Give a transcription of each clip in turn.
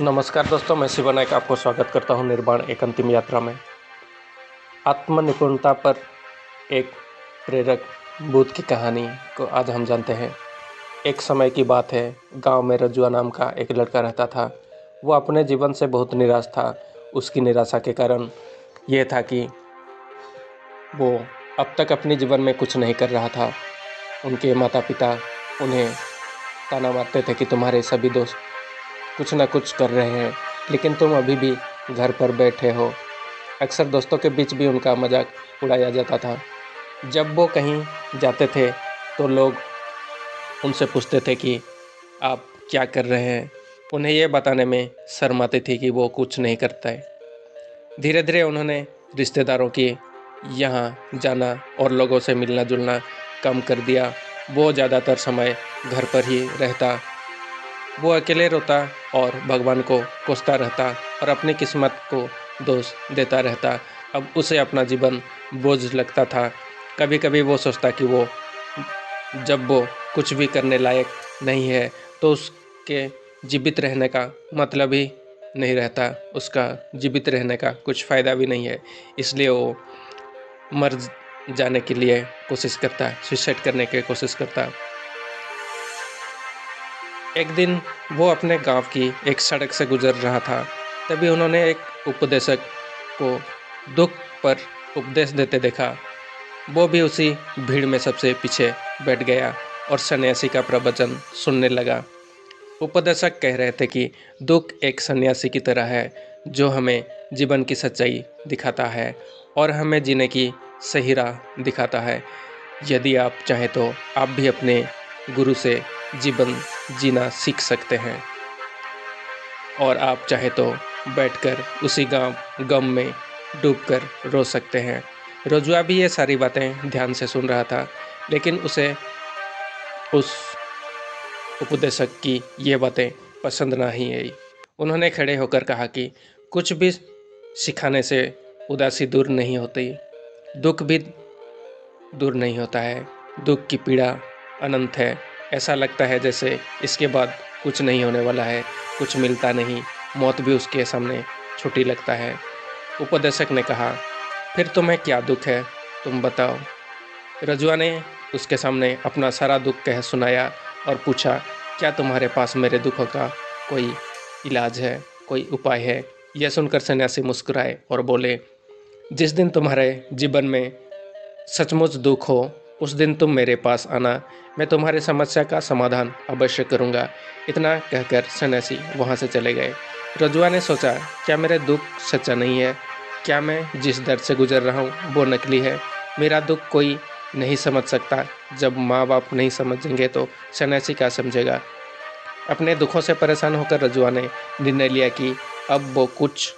नमस्कार दोस्तों, मैं शिव नायक आपको स्वागत करता हूं निर्वाण एक अंतिम यात्रा में। आत्मनिपुणता पर एक प्रेरक बुद्ध की कहानी को आज हम जानते हैं। एक समय की बात है, गांव में रजुआ नाम का एक लड़का रहता था। वो अपने जीवन से बहुत निराश था। उसकी निराशा के कारण यह था कि वो अब तक अपने जीवन में कुछ नहीं कर रहा था। उनके माता पिता उन्हें ताना मारते थे कि तुम्हारे सभी दोस्त कुछ ना कुछ कर रहे हैं, लेकिन तुम अभी भी घर पर बैठे हो। अक्सर दोस्तों के बीच भी उनका मजाक उड़ाया जाता था। जब वो कहीं जाते थे तो लोग उनसे पूछते थे कि आप क्या कर रहे हैं। उन्हें यह बताने में शर्म आती थी कि वो कुछ नहीं करता है। धीरे धीरे उन्होंने रिश्तेदारों के यहाँ जाना और लोगों से मिलना जुलना कम कर दिया। वो ज़्यादातर समय घर पर ही रहता। वो अकेले रोता और भगवान को कोसता रहता और अपनी किस्मत को दोष देता रहता। अब उसे अपना जीवन बोझ लगता था। कभी कभी वो सोचता कि जब वो कुछ भी करने लायक नहीं है तो उसके जीवित रहने का मतलब ही नहीं रहता। उसका जीवित रहने का कुछ फ़ायदा भी नहीं है। इसलिए वो मर जाने के लिए कोशिश करता, सुसाइड करने की कोशिश करता। एक दिन वो अपने गांव की एक सड़क से गुजर रहा था। तभी उन्होंने एक उपदेशक को दुख पर उपदेश देते देखा। वो भी उसी भीड़ में सबसे पीछे बैठ गया और सन्यासी का प्रवचन सुनने लगा। उपदेशक कह रहे थे कि दुख एक सन्यासी की तरह है जो हमें जीवन की सच्चाई दिखाता है और हमें जीने की सही राह दिखाता है। यदि आप चाहें तो आप भी अपने गुरु से जीवन जीना सीख सकते हैं और आप चाहे तो बैठकर उसी गम में डूबकर रो सकते हैं। रोजुआ भी ये सारी बातें ध्यान से सुन रहा था, लेकिन उसे उस उपदेशक की ये बातें पसंद नहीं आई। उन्होंने खड़े होकर कहा कि कुछ भी सिखाने से उदासी दूर नहीं होती, दुख भी दूर नहीं होता है। दुख की पीड़ा अनंत है। ऐसा लगता है जैसे इसके बाद कुछ नहीं होने वाला है, कुछ मिलता नहीं, मौत भी उसके सामने छोटी लगता है। उपदेशक ने कहा, फिर तुम्हें क्या दुख है, तुम बताओ। रजुआ ने उसके सामने अपना सारा दुख कह सुनाया और पूछा, क्या तुम्हारे पास मेरे दुखों का कोई इलाज है, कोई उपाय है? यह सुनकर सन्यासी मुस्कुराए और बोले, जिस दिन तुम्हारे जीवन में सचमुच दुख हो उस दिन तुम मेरे पास आना, मैं तुम्हारी समस्या का समाधान अवश्य करूंगा। इतना कहकर सन्यासी वहां से चले गए। रजुआ ने सोचा, क्या मेरे दुख सच्चा नहीं है? क्या मैं जिस दर्द से गुजर रहा हूँ वो नकली है? मेरा दुख कोई नहीं समझ सकता। जब माँ बाप नहीं समझेंगे तो सन्यासी क्या समझेगा? अपने दुखों से परेशान होकर रजुआ ने निर्णय लिया कि अब वो कुछ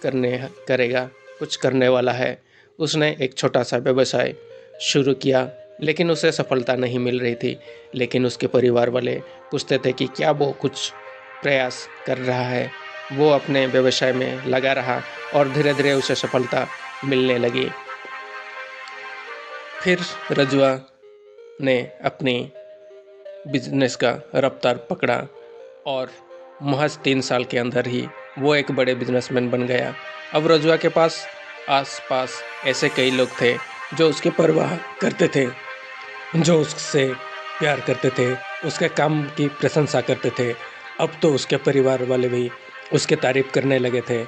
करेगा, कुछ करने वाला है। उसने एक छोटा सा व्यवसाय शुरू किया, लेकिन उसे सफलता नहीं मिल रही थी। लेकिन उसके परिवार वाले पूछते थे कि क्या वो कुछ प्रयास कर रहा है। वो अपने व्यवसाय में लगा रहा और धीरे धीरे उसे सफलता मिलने लगी। फिर रजुआ ने अपनी बिजनेस का रफ्तार पकड़ा और महज 3 साल के अंदर ही वो एक बड़े बिजनेसमैन बन गया। अब रजुआ के पास आसपास ऐसे कई लोग थे जो उसकी परवाह करते थे, जो उससे प्यार करते थे, उसके काम की प्रशंसा करते थे। अब तो उसके परिवार वाले भी उसकी तारीफ़ करने लगे थे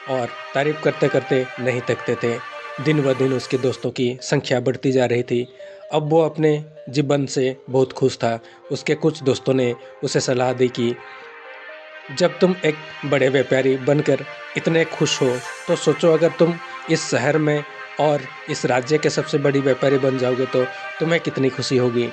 और तारीफ़ करते करते नहीं थकते थे। दिन ब दिन उसके दोस्तों की संख्या बढ़ती जा रही थी। अब वो अपने जीवन से बहुत खुश था। उसके कुछ दोस्तों ने उसे सलाह दी कि जब तुम एक बड़े व्यापारी बनकर इतने खुश हो तो सोचो, अगर तुम इस शहर में और इस राज्य के सबसे बड़ी व्यापारी बन जाओगे तो तुम्हें कितनी खुशी होगी।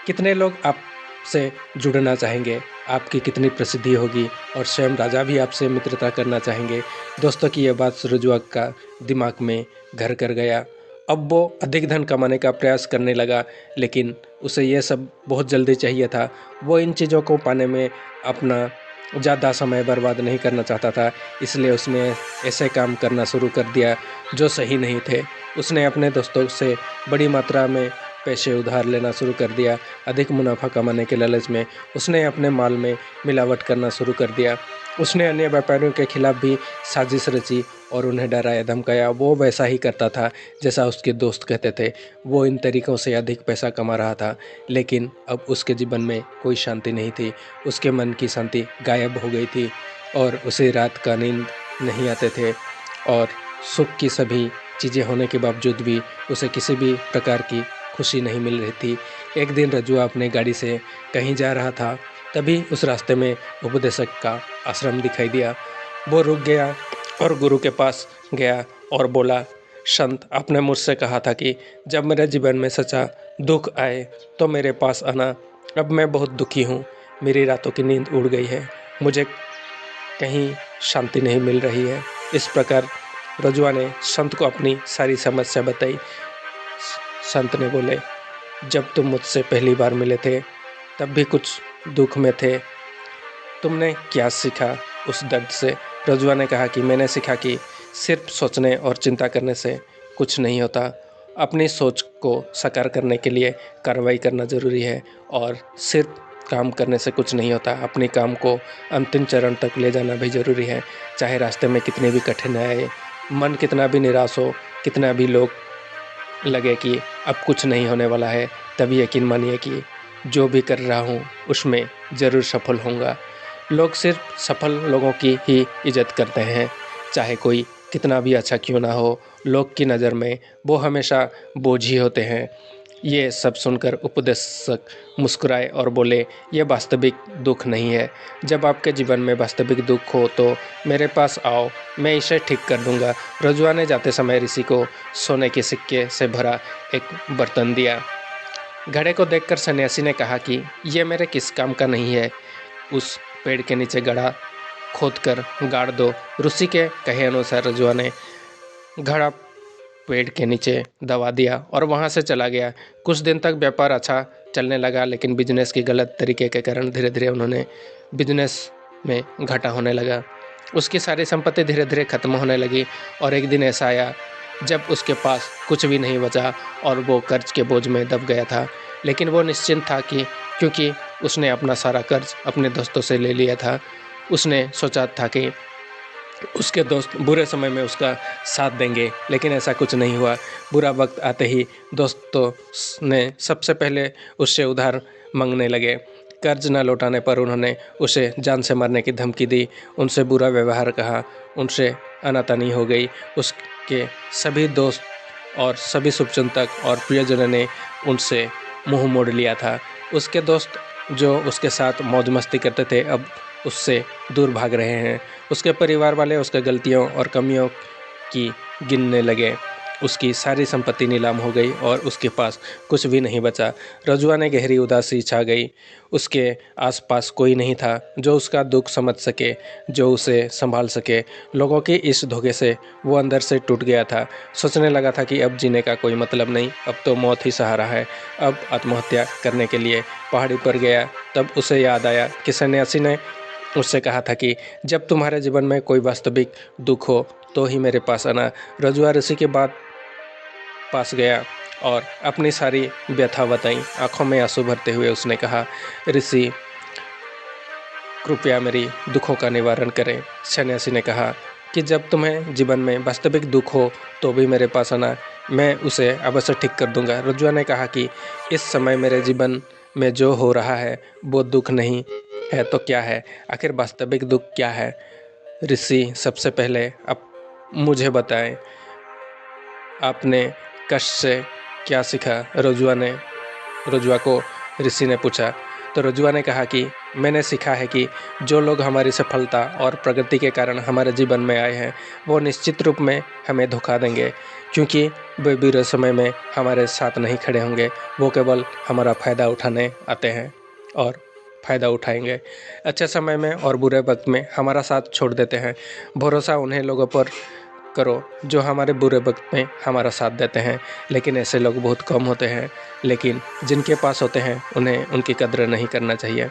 कितने लोग आपसे जुड़ना चाहेंगे, आपकी कितनी प्रसिद्धि होगी और स्वयं राजा भी आपसे मित्रता करना चाहेंगे। दोस्तों की यह बात रजुआ का दिमाग में घर कर गया। अब वो अधिक धन कमाने का प्रयास करने लगा, लेकिन उसे यह सब बहुत जल्दी चाहिए था। वो इन चीज़ों को पाने में अपना ज़्यादा समय बर्बाद नहीं करना चाहता था, इसलिए उसने ऐसे काम करना शुरू कर दिया जो सही नहीं थे। उसने अपने दोस्तों से बड़ी मात्रा में पैसे उधार लेना शुरू कर दिया। अधिक मुनाफा कमाने के लालच में उसने अपने माल में मिलावट करना शुरू कर दिया। उसने अन्य व्यापारियों के खिलाफ भी साजिश रची और उन्हें डराया धमकाया। वो वैसा ही करता था जैसा उसके दोस्त कहते थे। वो इन तरीक़ों से अधिक पैसा कमा रहा था, लेकिन अब उसके जीवन में कोई शांति नहीं थी। उसके मन की शांति गायब हो गई थी और उसे रात का नींद नहीं आते थे और सुख की सभी चीज़ें होने के बावजूद भी उसे किसी भी प्रकार की खुशी नहीं मिल रही थी। एक दिन रजुआ अपने गाड़ी से कहीं जा रहा था, तभी उस रास्ते में उपदेशक का आश्रम दिखाई दिया। वो रुक गया और गुरु के पास गया और बोला, संत, आपने मुझसे कहा था कि जब मेरे जीवन में सच्चा दुख आए तो मेरे पास आना। अब मैं बहुत दुखी हूँ, मेरी रातों की नींद उड़ गई है, मुझे कहीं शांति नहीं मिल रही है। इस प्रकार रजुआ ने संत को अपनी सारी समस्या बताई। संत ने बोले, जब तुम मुझसे पहली बार मिले थे तब भी कुछ दुख में थे, तुमने क्या सीखा उस दर्द से? रजुआ ने कहा कि मैंने सीखा कि सिर्फ सोचने और चिंता करने से कुछ नहीं होता। अपनी सोच को साकार करने के लिए कार्रवाई करना ज़रूरी है और सिर्फ काम करने से कुछ नहीं होता। अपने काम को अंतिम चरण तक ले जाना भी ज़रूरी है। चाहे रास्ते में कितनी भी कठिनाई आए, मन कितना भी निराश हो, कितना भी लोग लगे कि अब कुछ नहीं होने वाला है, तभी यकीन मानिए कि जो भी कर रहा हूँ उसमें ज़रूर सफल होऊंगा। लोग सिर्फ सफल लोगों की ही इज्जत करते हैं, चाहे कोई कितना भी अच्छा क्यों ना हो। लोग की नज़र में वो हमेशा बोझ ही होते हैं। ये सब सुनकर उपदेशक मुस्कुराए और बोले, ये वास्तविक दुख नहीं है। जब आपके जीवन में वास्तविक दुख हो तो मेरे पास आओ, मैं इसे ठीक कर दूंगा। रजुआ ने जाते समय ऋषि को सोने के सिक्के से भरा एक बर्तन दिया। घड़े को देखकर सन्यासी ने कहा कि ये मेरे किस काम का नहीं है, उस पेड़ के नीचे गड्ढा खोदकर गाड़ दो। ऋषि के कहे अनुसार रजुआ ने घड़ा पेड़ के नीचे दबा दिया और वहां से चला गया। कुछ दिन तक व्यापार अच्छा चलने लगा, लेकिन बिजनेस की गलत तरीके के कारण धीरे धीरे उन्होंने बिजनेस में घाटा होने लगा। उसकी सारी संपत्ति धीरे धीरे खत्म होने लगी और एक दिन ऐसा आया जब उसके पास कुछ भी नहीं बचा और वो कर्ज के बोझ में दब गया था। लेकिन वो निश्चिंत था कि क्योंकि उसने अपना सारा कर्ज अपने दोस्तों से ले लिया था। उसने सोचा था कि उसके दोस्त बुरे समय में उसका साथ देंगे, लेकिन ऐसा कुछ नहीं हुआ। बुरा वक्त आते ही दोस्तों ने सबसे पहले उससे उधार मांगने लगे। कर्ज न लौटाने पर उन्होंने उसे जान से मारने की धमकी दी, उनसे बुरा व्यवहार कहा, उनसे अनातनी हो गई। उसके सभी दोस्त और सभी शुभचिंतक और प्रियजनों ने उनसे मुंह मोड़ लिया था। उसके दोस्त जो उसके साथ मौज मस्ती करते थे अब उससे दूर भाग रहे हैं। उसके परिवार वाले उसके गलतियों और कमियों की गिनने लगे। उसकी सारी संपत्ति नीलाम हो गई और उसके पास कुछ भी नहीं बचा। रजुआ ने गहरी उदासी छा गई। उसके आसपास कोई नहीं था जो उसका दुख समझ सके, जो उसे संभाल सके। लोगों के इस धोखे से वो अंदर से टूट गया था। सोचने लगा था कि अब जीने का कोई मतलब नहीं, अब तो मौत ही सहारा है। अब आत्महत्या करने के लिए पहाड़ी पर गया। तब उसे याद आया कि सन्यासी ने उससे कहा था कि जब तुम्हारे जीवन में कोई वास्तविक दुख हो तो ही मेरे पास आना। रजुआ ऋषि के पास गया और अपनी सारी व्यथा बताई। आंखों में आंसू भरते हुए उसने कहा, ऋषि कृपया मेरी दुखों का निवारण करें। सन्यासी ने कहा कि जब तुम्हें जीवन में वास्तविक दुख हो तो भी मेरे पास आना, मैं उसे अवश्य ठीक कर दूंगा। रजुआ ने कहा कि इस समय मेरे जीवन में जो हो रहा है वो दुख नहीं है तो क्या है? आखिर वास्तविक दुख क्या है? ऋषि, सबसे पहले आप मुझे बताएं, आपने कष्ट से क्या सीखा? रजुआ को ऋषि ने पूछा। तो रजुआ ने कहा कि मैंने सीखा है कि जो लोग हमारी सफलता और प्रगति के कारण हमारे जीवन में आए हैं वो निश्चित रूप में हमें धोखा देंगे, क्योंकि वे बुरे समय में हमारे साथ नहीं खड़े होंगे। वो केवल हमारा फ़ायदा उठाने आते हैं और फ़ायदा उठाएंगे। अच्छे समय में और बुरे वक्त में हमारा साथ छोड़ देते हैं। भरोसा उन्हें लोगों पर करो जो हमारे बुरे वक्त में हमारा साथ देते हैं, लेकिन ऐसे लोग बहुत कम होते हैं। लेकिन जिनके पास होते हैं उन्हें उनकी कद्र नहीं करना चाहिए,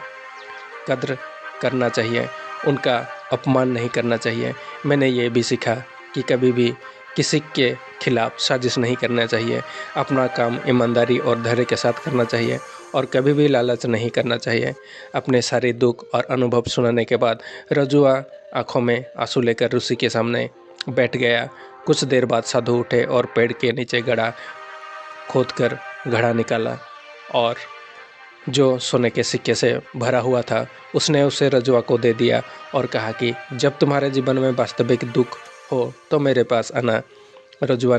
कद्र करना चाहिए, उनका अपमान नहीं करना चाहिए। मैंने ये भी सीखा कि कभी भी किसी के खिलाफ साजिश नहीं करना चाहिए। अपना काम ईमानदारी और धैर्य के साथ करना चाहिए और कभी भी लालच नहीं करना चाहिए। अपने सारे दुख और अनुभव सुनाने के बाद रजुआ आंखों में आंसू लेकर ऋषि के सामने बैठ गया। कुछ देर बाद साधु उठे और पेड़ के नीचे गड्ढा खोदकर घड़ा निकाला और जो सोने के सिक्के से भरा हुआ था उसने उसे रजुआ को दे दिया और कहा कि जब तुम्हारे जीवन में वास्तविक दुख हो तो मेरे पास आना। रजुआ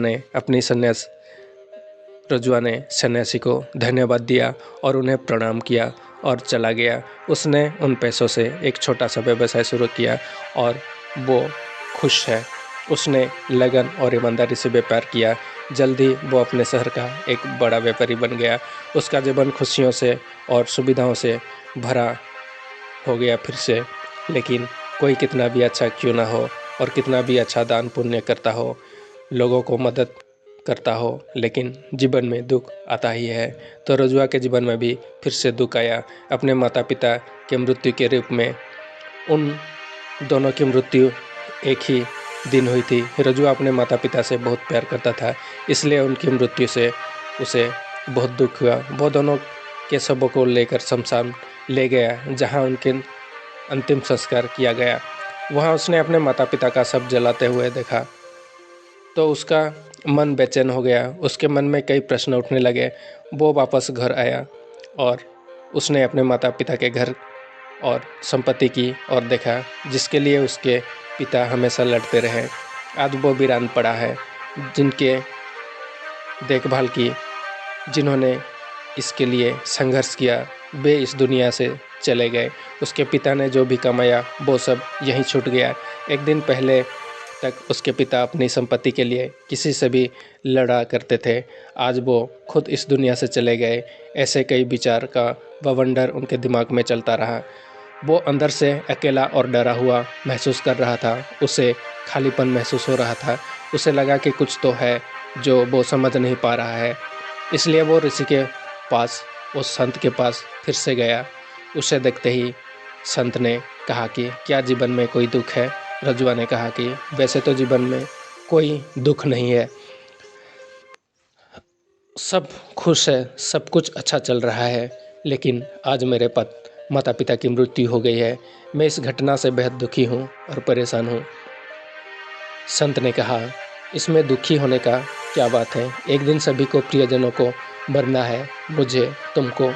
ने सन्यासी को धन्यवाद दिया और उन्हें प्रणाम किया और चला गया। उसने उन पैसों से एक छोटा सा व्यवसाय शुरू किया और वो खुश है। उसने लगन और ईमानदारी से व्यापार किया। जल्दी वो अपने शहर का एक बड़ा व्यापारी बन गया। उसका जीवन खुशियों से और सुविधाओं से भरा हो गया फिर से। लेकिन कोई कितना भी अच्छा क्यों ना हो और कितना भी अच्छा दान पुण्य करता हो, लोगों को मदद करता हो, लेकिन जीवन में दुख आता ही है। तो रजुआ के जीवन में भी फिर से दुख आया। अपने माता पिता के मृत्यु के रूप में उन दोनों की मृत्यु एक ही दिन हुई थी। रजुआ अपने माता पिता से बहुत प्यार करता था, इसलिए उनकी मृत्यु से उसे बहुत दुख हुआ। वो दोनों के शवों को लेकर शमशान ले गया, जहाँ उनके अंतिम संस्कार किया गया। वहाँ उसने अपने माता पिता का शव जलाते हुए देखा तो उसका मन बेचैन हो गया। उसके मन में कई प्रश्न उठने लगे। वो वापस घर आया और उसने अपने माता पिता के घर और संपत्ति की और देखा, जिसके लिए उसके पिता हमेशा लड़ते रहे। आज वो वीरान पड़ा है। जिनके देखभाल की, जिन्होंने इसके लिए संघर्ष किया, वे इस दुनिया से चले गए। उसके पिता ने जो भी कमाया वो सब यहीं छूट गया। एक दिन पहले तक उसके पिता अपनी संपत्ति के लिए किसी से भी लड़ा करते थे। आज वो खुद इस दुनिया से चले गए। ऐसे कई विचार का बवंडर उनके दिमाग में चलता रहा। वो अंदर से अकेला और डरा हुआ महसूस कर रहा था। उसे खालीपन महसूस हो रहा था। उसे लगा कि कुछ तो है जो वो समझ नहीं पा रहा है। इसलिए वो ऋषि के पास, उस संत के पास फिर से गया। उसे देखते ही संत ने कहा कि क्या जीवन में कोई दुख है? रजुआ ने कहा कि वैसे तो जीवन में कोई दुख नहीं है, सब खुश है, सब कुछ अच्छा चल रहा है, लेकिन आज मेरे माता पिता की मृत्यु हो गई है। मैं इस घटना से बेहद दुखी हूँ और परेशान हूँ। संत ने कहा, इसमें दुखी होने का क्या बात है? एक दिन सभी को, प्रियजनों को मरना है। मुझे, तुमको,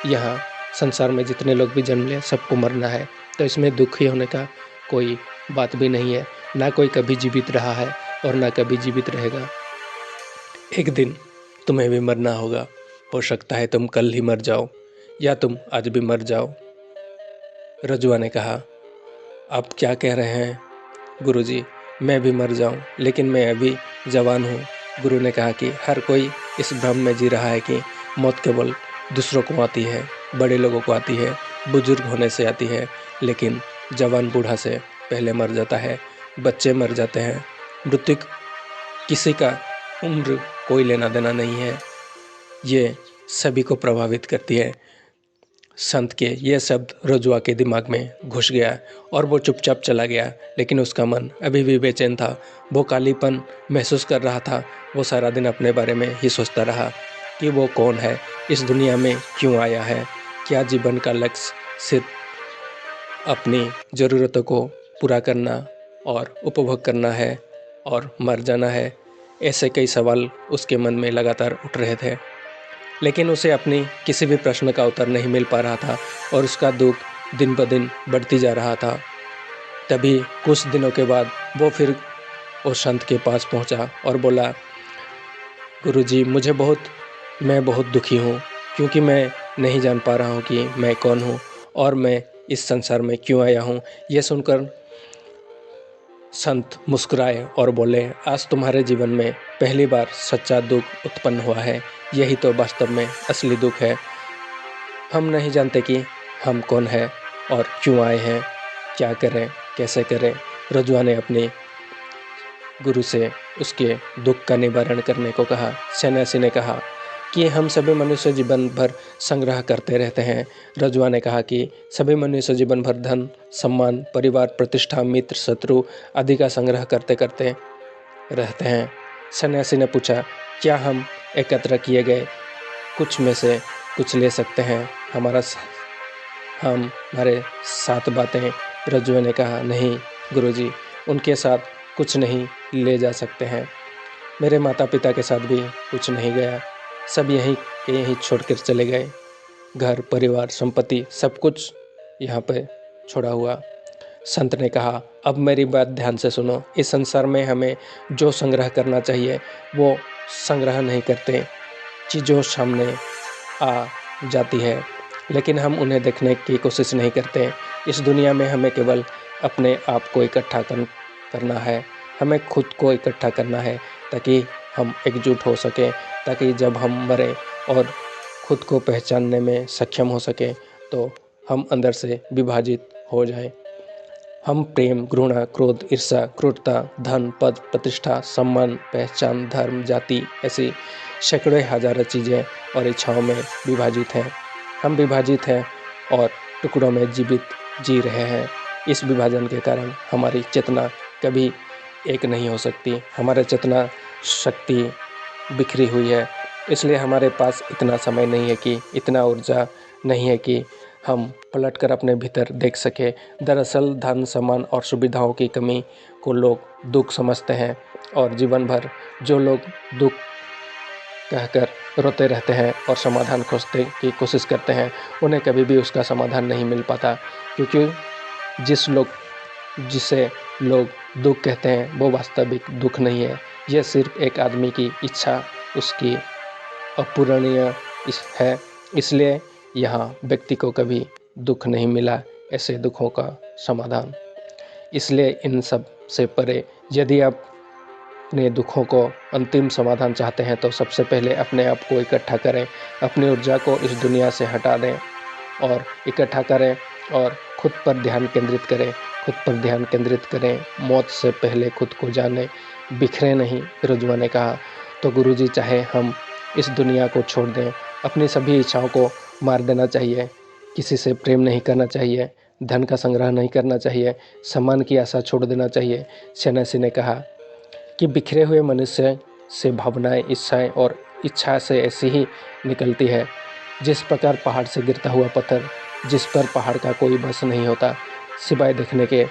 यहाँ संसार में जितने लोग भी जन्म लें सबको मरना है। तो इसमें दुखी होने का कोई बात भी नहीं है। ना कोई कभी जीवित रहा है और ना कभी जीवित रहेगा। एक दिन तुम्हें भी मरना होगा। हो सकता है तुम कल ही मर जाओ या तुम आज भी मर जाओ। रजुआ ने कहा, आप क्या कह रहे हैं गुरुजी? मैं भी मर जाऊं, लेकिन मैं अभी जवान हूँ। गुरु ने कहा कि हर कोई इस भ्रम में जी रहा है कि मौत केवल दूसरों को आती है, बड़े लोगों को आती है, बुजुर्ग होने से आती है, लेकिन जवान बूढ़ा से पहले मर जाता है। बच्चे मर जाते हैं। मृत्यु किसी का उम्र कोई लेना देना नहीं है। ये सभी को प्रभावित करती है। संत के ये शब्द रजुआ के दिमाग में घुस गया और वो चुपचाप चला गया। लेकिन उसका मन अभी भी बेचैन था। वो कालीपन महसूस कर रहा था। वो सारा दिन अपने बारे में ही सोचता रहा कि वो कौन है, इस दुनिया में क्यों आया है, क्या जीवन का लक्ष्य सिर्फ अपनी ज़रूरतों को पूरा करना और उपभोग करना है और मर जाना है। ऐसे कई सवाल उसके मन में लगातार उठ रहे थे, लेकिन उसे अपनी किसी भी प्रश्न का उत्तर नहीं मिल पा रहा था और उसका दुख दिन ब दिन बढ़ती जा रहा था। तभी कुछ दिनों के बाद वो फिर उस संत के पास पहुंचा और बोला, गुरुजी, मैं बहुत दुखी हूँ, क्योंकि मैं नहीं जान पा रहा हूँ कि मैं कौन हूँ और मैं इस संसार में क्यों आया हूँ। यह सुनकर संत मुस्कुराए और बोले, आज तुम्हारे जीवन में पहली बार सच्चा दुख उत्पन्न हुआ है। यही तो वास्तव में असली दुख है। हम नहीं जानते कि हम कौन हैं और क्यों आए हैं, क्या करें, कैसे करें। रजुआ ने अपने गुरु से उसके दुख का निवारण करने को कहा। सन्यासी ने कहा कि हम सभी मनुष्य जीवन भर संग्रह करते रहते हैं। रजुआ ने कहा कि सभी मनुष्य जीवन भर धन, सम्मान, परिवार, प्रतिष्ठा, मित्र, शत्रु आदि का संग्रह करते करते रहते हैं। सन्यासी ने पूछा, क्या हम एकत्र किए गए कुछ में से कुछ ले सकते हैं? हमारे साथ बातें? रज्जुए ने कहा, नहीं गुरुजी, उनके साथ कुछ नहीं ले जा सकते हैं। मेरे माता पिता के साथ भी कुछ नहीं गया, सब यहीं के यहीं छोड़कर चले गए। घर, परिवार, संपत्ति, सब कुछ यहाँ पे छोड़ा हुआ। संत ने कहा, अब मेरी बात ध्यान से सुनो। इस संसार में हमें जो संग्रह करना चाहिए वो संग्रह नहीं करते। चीज़ों सामने आ जाती है लेकिन हम उन्हें देखने की कोशिश नहीं करते। इस दुनिया में हमें केवल अपने आप को इकट्ठा करना है, हमें खुद को इकट्ठा करना है ताकि हम एकजुट हो सकें, ताकि जब हम मरें और खुद को पहचानने में सक्षम हो सके तो हम अंदर से विभाजित हो जाएं। हम प्रेम, घृणा, क्रोध, ईर्ष्या, क्रूरता, धन, पद, प्रतिष्ठा, सम्मान, पहचान, धर्म, जाति, ऐसी सैकड़ों हजारों चीज़ें और इच्छाओं में विभाजित हैं। हम विभाजित हैं और टुकड़ों में जीवित जी रहे हैं। इस विभाजन के कारण हमारी चेतना कभी एक नहीं हो सकती। हमारी चेतना शक्ति बिखरी हुई है, इसलिए हमारे पास इतना समय नहीं है कि, इतना ऊर्जा नहीं है कि हम पलटकर अपने भीतर देख सके। दरअसल धन, सम्मान और सुविधाओं की कमी को लोग दुख समझते हैं और जीवन भर जो लोग दुख कहकर रोते रहते हैं और समाधान खोजने की कोशिश करते हैं, उन्हें कभी भी उसका समाधान नहीं मिल पाता, क्योंकि जिसे लोग दुख कहते हैं वो वास्तविक दुख नहीं है। यह सिर्फ एक आदमी की इच्छा, उसकी अपूरणीय है। इसलिए यहाँ व्यक्ति को कभी दुख नहीं मिला, ऐसे दुखों का समाधान। इसलिए इन सब से परे यदि आप अपने दुखों को अंतिम समाधान चाहते हैं तो सबसे पहले अपने आप को इकट्ठा करें, अपनी ऊर्जा को इस दुनिया से हटा दें और इकट्ठा करें और खुद पर ध्यान केंद्रित करें। खुद पर ध्यान केंद्रित करें, मौत से पहले खुद को जानें, बिखरे नहीं। रज्जुआ ने कहा, तो गुरुजी चाहे हम इस दुनिया को छोड़ दें, अपनी सभी इच्छाओं को मार देना चाहिए, किसी से प्रेम नहीं करना चाहिए, धन का संग्रह नहीं करना चाहिए, सम्मान की आशा छोड़ देना चाहिए। सन्यासी ने कहा कि बिखरे हुए मनुष्य से भावनाएं, इच्छाएं और इच्छा से ऐसी ही निकलती है जिस प्रकार पहाड़ से गिरता हुआ पत्थर, जिस पर पहाड़ का कोई बस नहीं होता सिवाय देखने के,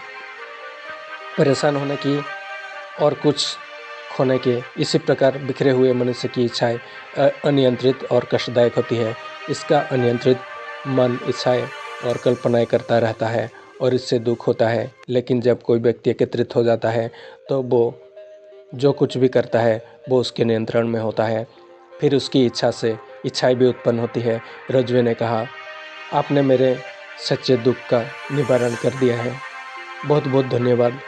परेशान होने की और कुछ खोने के। इसी प्रकार बिखरे हुए मनुष्य की इच्छाएं अनियंत्रित और कष्टदायक होती है। इसका अनियंत्रित मन इच्छाएं और कल्पनाएं करता रहता है और इससे दुख होता है। लेकिन जब कोई व्यक्ति एकत्रित हो जाता है तो वो जो कुछ भी करता है वो उसके नियंत्रण में होता है, फिर उसकी इच्छा से इच्छाएं भी उत्पन्न होती है। रज्जुए ने कहा, आपने मेरे सच्चे दुख का निवारण कर दिया है, बहुत बहुत धन्यवाद।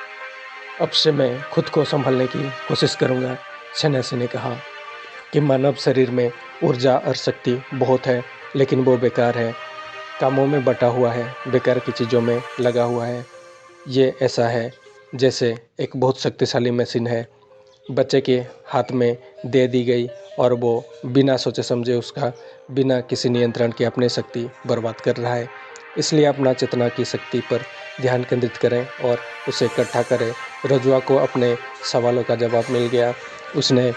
अब से मैं खुद को संभालने की कोशिश करूँगा। सन्यासी ने कहा कि मानव शरीर में ऊर्जा और शक्ति बहुत है, लेकिन वो बेकार है, कामों में बटा हुआ है, बेकार की चीज़ों में लगा हुआ है। ये ऐसा है जैसे एक बहुत शक्तिशाली मशीन है, बच्चे के हाथ में दे दी गई और वो बिना सोचे समझे उसका बिना किसी नियंत्रण के अपनी शक्ति बर्बाद कर रहा है। इसलिए अपना चेतना की शक्ति पर ध्यान केंद्रित करें और उसे इकट्ठा करें। रज्जुआ को अपने सवालों का जवाब मिल गया। उसने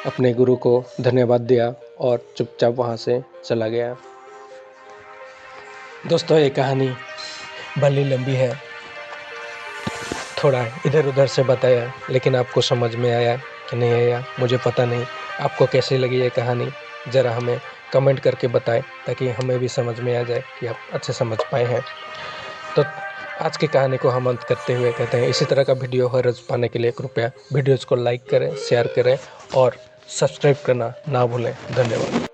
अपने गुरु को धन्यवाद दिया और चुपचाप वहाँ से चला गया। दोस्तों, ये कहानी भली लंबी है, थोड़ा इधर उधर से बताया, लेकिन आपको समझ में आया कि नहीं आया मुझे पता नहीं। आपको कैसी लगी ये कहानी ज़रा हमें कमेंट करके बताएं, ताकि हमें भी समझ में आ जाए कि आप अच्छे समझ पाए हैं। तो आज की कहानी को हम अंत करते हुए कहते हैं, इसी तरह का वीडियो हर रोज़ पाने के लिए कृपया वीडियोज़ को लाइक करें, शेयर करें और सब्सक्राइब करना ना भूलें। धन्यवाद।